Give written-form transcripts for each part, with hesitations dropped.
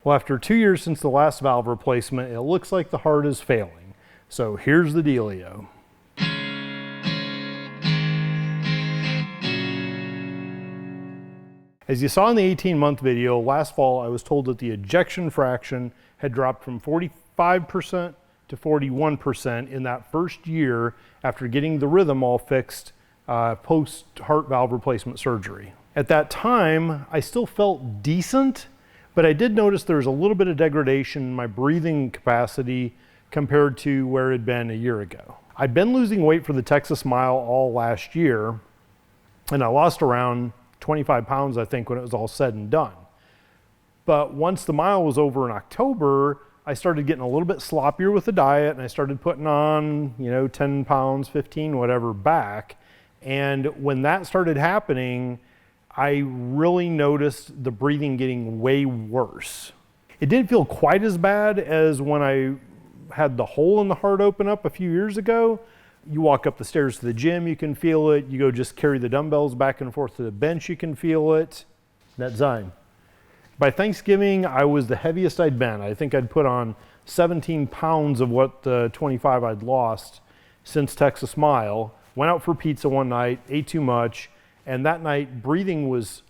Well, after 2 years since the last valve replacement, it looks like the heart is failing. So here's the dealio. As you saw in the 18-month video, last fall I was told that the ejection fraction had dropped from 45% to 41% in that first year after getting the rhythm all fixed post-heart valve replacement surgery. At that time, I still felt decent, but I did notice there was a little bit of degradation in my breathing capacity compared to where it had been a year ago. I'd been losing weight for the Texas Mile all last year, and I lost around 25 pounds, I think, when it was all said and done. But once the mile was over in October, I started getting a little bit sloppier with the diet, and I started putting on, 10 pounds, 15, whatever, back. And when that started happening, I really noticed the breathing getting way worse. It didn't feel quite as bad as when I had the hole in the heart open up a few years ago. You walk up the stairs to the gym, you can feel it. You go just carry the dumbbells back and forth to the bench, you can feel it. That's Zyme. By Thanksgiving, I was the heaviest I'd been. I think I'd put on 17 pounds of what the 25 I'd lost since Texas Mile. Went out for pizza one night, ate too much, and that night breathing was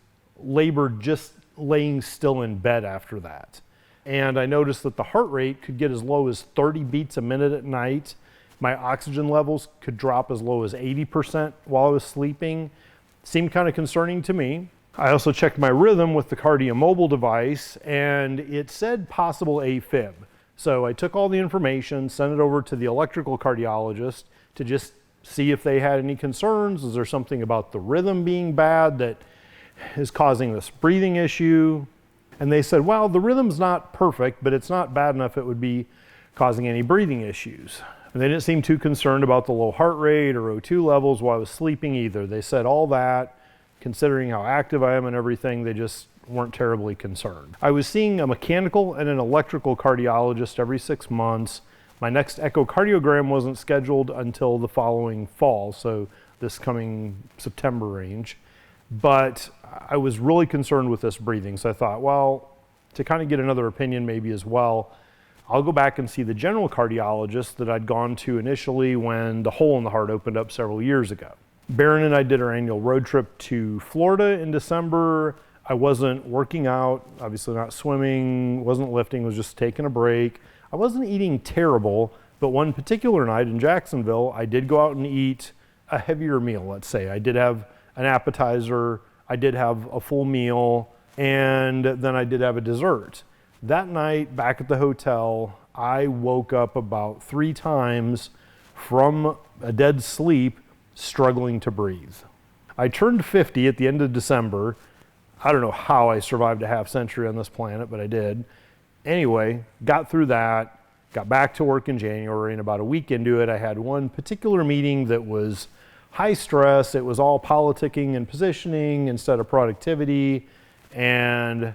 labored just laying still in bed after that. And I noticed that the heart rate could get as low as 30 beats a minute at night. My oxygen levels could drop as low as 80% while I was sleeping. Seemed kind of concerning to me. I also checked my rhythm with the CardioMobile device, and it said possible AFib. So I took all the information, sent it over to the electrical cardiologist to just see if they had any concerns. Is there something about the rhythm being bad that is causing this breathing issue? And they said, well, the rhythm's not perfect, but it's not bad enough it would be causing any breathing issues. And they didn't seem too concerned about the low heart rate or O2 levels while I was sleeping either. They said all that, considering how active I am and everything, they just weren't terribly concerned. I was seeing a mechanical and an electrical cardiologist every 6 months. My next echocardiogram wasn't scheduled until the following fall, so this coming September range. But I was really concerned with this breathing, so I thought, well, to kind of get another opinion maybe as well, I'll go back and see the general cardiologist that I'd gone to initially when the hole in the heart opened up several years ago. Barron and I did our annual road trip to Florida in December. I wasn't working out, obviously not swimming, wasn't lifting, was just taking a break. I wasn't eating terrible, but one particular night in Jacksonville, I did go out and eat a heavier meal, let's say. I did have an appetizer, I did have a full meal, and then I did have a dessert. That night, back at the hotel, I woke up about 3 times from a dead sleep, struggling to breathe. I turned 50 at the end of December. I don't know how I survived a half century on this planet, but I did. Anyway, got through that, got back to work in January, and about a week into it, I had one particular meeting that was high stress. It was all politicking and positioning instead of productivity, and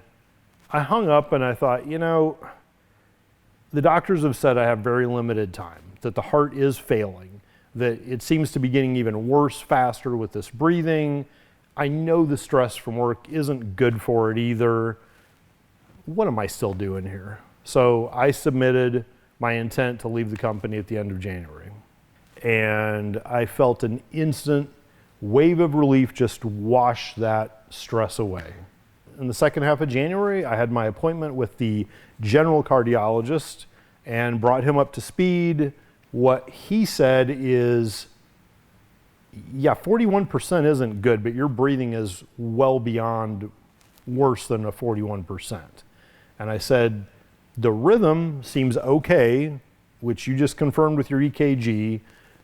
I hung up and I thought, the doctors have said I have very limited time, that the heart is failing, that it seems to be getting even worse faster with this breathing. I know the stress from work isn't good for it either. What am I still doing here? So I submitted my intent to leave the company at the end of January. And I felt an instant wave of relief just wash that stress away. In the second half of January, I had my appointment with the general cardiologist and brought him up to speed. What he said is, yeah, 41% isn't good, but your breathing is well beyond worse than a 41%. And I said, the rhythm seems okay, which you just confirmed with your EKG,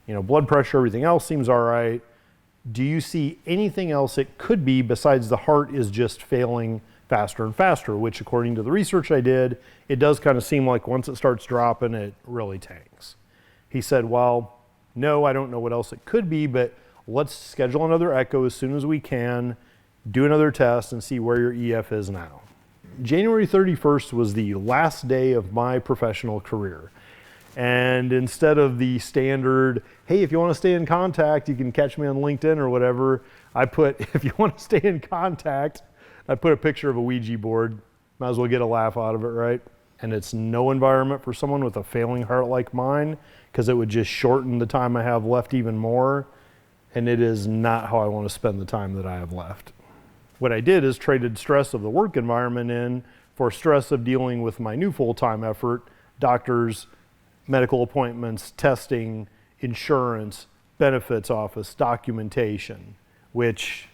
blood pressure, everything else seems all right. Do you see anything else it could be besides the heart is just failing faster and faster, which according to the research I did, it does kind of seem like once it starts dropping, it really tanks. He said, well, no, I don't know what else it could be, but let's schedule another echo as soon as we can, do another test and see where your EF is now. January 31st was the last day of my professional career. And instead of the standard, hey, if you want to stay in contact, you can catch me on LinkedIn or whatever, I put, if you want to stay in contact, I put a picture of a Ouija board Might as well get a laugh out of it, right? And it's no environment for someone with a failing heart like mine, because it would just shorten the time I have left even more. And it is not how I want to spend the time that I have left. What I did is traded stress of the work environment in for stress of dealing with my new full-time effort, doctors, medical appointments, testing, insurance, benefits office, documentation, which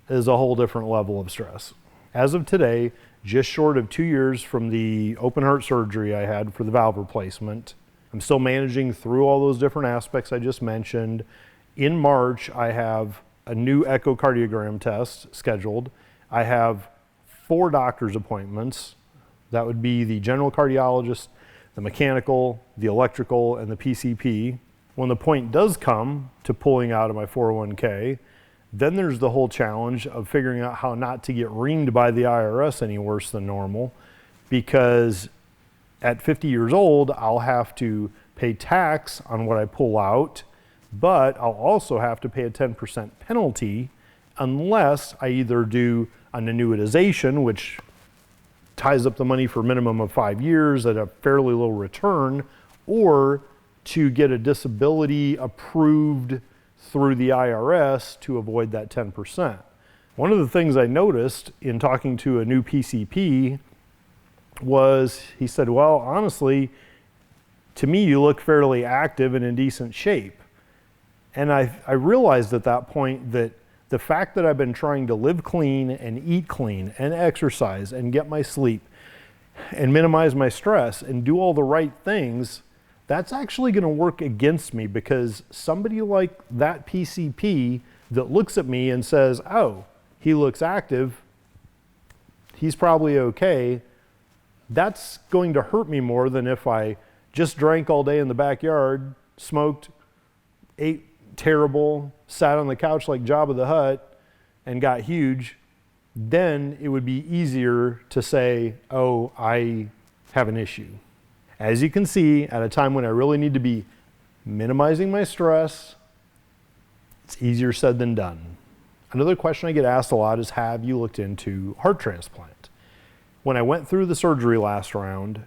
is a whole different level of stress. As of today, just short of 2 years from the open heart surgery I had for the valve replacement, I'm still managing through all those different aspects I just mentioned. In March, I have a new echocardiogram test scheduled. I have 4 doctor's appointments. That would be the general cardiologist, the mechanical, the electrical, and the PCP. When the point does come to pulling out of my 401k, then there's the whole challenge of figuring out how not to get reamed by the IRS any worse than normal, because at 50 years old, I'll have to pay tax on what I pull out, but I'll also have to pay a 10% penalty unless I either do an annuitization, which ties up the money for a minimum of 5 years at a fairly low return, or to get a disability approved through the IRS to avoid that 10%. One of the things I noticed in talking to a new PCP was, he said, well, honestly, to me, you look fairly active and in decent shape. And I realized at that point that the fact that I've been trying to live clean and eat clean and exercise and get my sleep and minimize my stress and do all the right things, that's actually going to work against me, because somebody like that PCP that looks at me and says, oh, he looks active, he's probably okay, that's going to hurt me more than if I just drank all day in the backyard, smoked, ate terrible, sat on the couch like Jabba the Hutt and got huge. Then it would be easier to say, oh, I have an issue. As you can see, at a time when I really need to be minimizing my stress, it's easier said than done. Another question I get asked a lot is, have you looked into heart transplant? When I went through the surgery last round,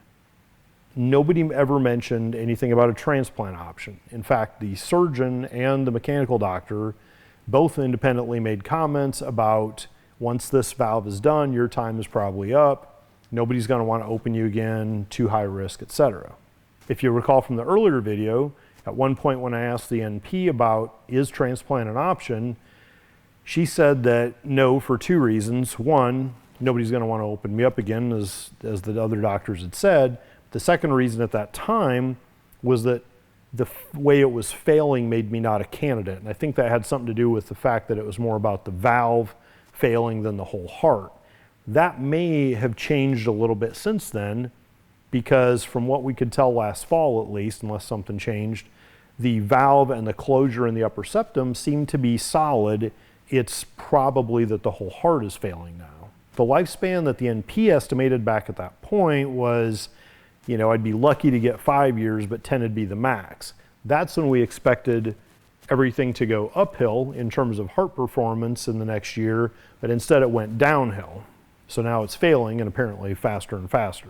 nobody ever mentioned anything about a transplant option. In fact, the surgeon and the mechanical doctor both independently made comments about, once this valve is done, your time is probably up. Nobody's going to want to open you again, too high risk, etc. If you recall from the earlier video, at one point when I asked the NP about, is transplant an option, she said that no, for 2 reasons. One, nobody's going to want to open me up again, as the other doctors had said. The second reason at that time was that the way it was failing made me not a candidate. And I think that had something to do with the fact that it was more about the valve failing than the whole heart. That may have changed a little bit since then, because from what we could tell last fall at least, unless something changed, the valve and the closure in the upper septum seem to be solid. It's probably that the whole heart is failing now. The lifespan that the NP estimated back at that point was, you know, I'd be lucky to get 5 years, but 10 would be the max. That's when we expected everything to go uphill in terms of heart performance in the next year, but instead it went downhill. So now it's failing, and apparently faster and faster.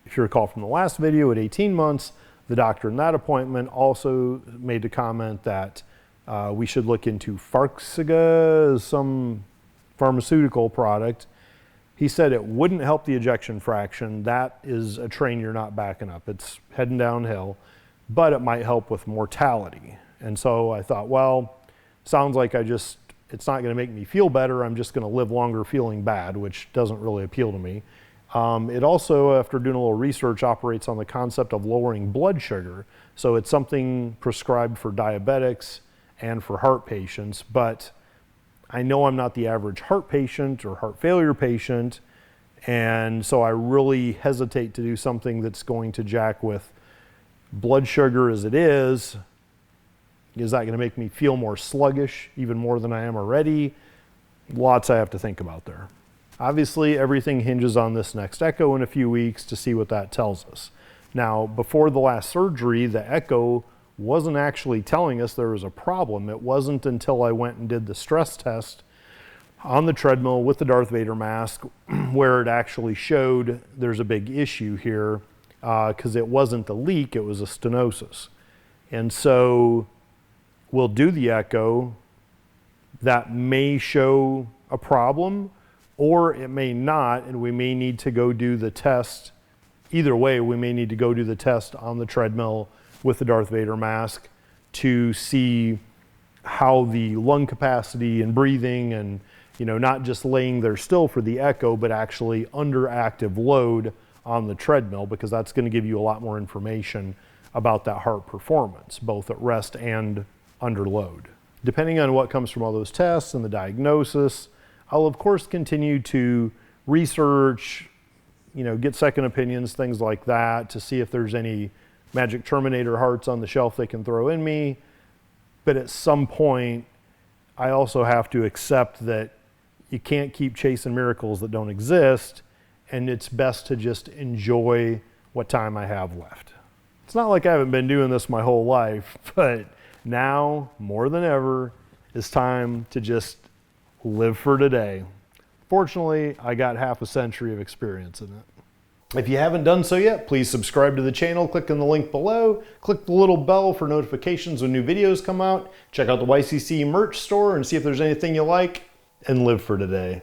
If you recall from the last video, at 18 months, the doctor in that appointment also made a comment that we should look into Farxiga, some pharmaceutical product. He said it wouldn't help the ejection fraction. That is a train you're not backing up. It's heading downhill, but it might help with mortality. And so I thought, well, sounds like it's not going to make me feel better. I'm just going to live longer feeling bad, which doesn't really appeal to me. It also, after doing a little research, operates on the concept of lowering blood sugar. So it's something prescribed for diabetics and for heart patients, but I know I'm not the average heart patient or heart failure patient, and so I really hesitate to do something that's going to jack with blood sugar as it is. Is that going to make me feel more sluggish, even more than I am already? Lots I have to think about there. Obviously, everything hinges on this next echo in a few weeks to see what that tells us. Now, before the last surgery, the echo wasn't actually telling us there was a problem. It wasn't until I went and did the stress test on the treadmill with the Darth Vader mask where it actually showed there's a big issue here because it wasn't a leak, it was a stenosis. And so we'll do the echo. That may show a problem or it may not, and we may need to go do the test. Either way, we may need to go do the test on the treadmill with the Darth Vader mask to see how the lung capacity and breathing and, not just laying there still for the echo, but actually under active load on the treadmill, because that's going to give you a lot more information about that heart performance, both at rest and under load. Depending on what comes from all those tests and the diagnosis, I'll of course continue to research, get second opinions, things like that, to see if there's any magic Terminator hearts on the shelf they can throw in me. But at some point, I also have to accept that you can't keep chasing miracles that don't exist, and it's best to just enjoy what time I have left. It's not like I haven't been doing this my whole life, but now, more than ever, it's time to just live for today. Fortunately, I got half a century of experience in it. If you haven't done so yet, please subscribe to the channel, click on the link below, click the little bell for notifications when new videos come out, check out the YCC merch store and see if there's anything you like, and live for today.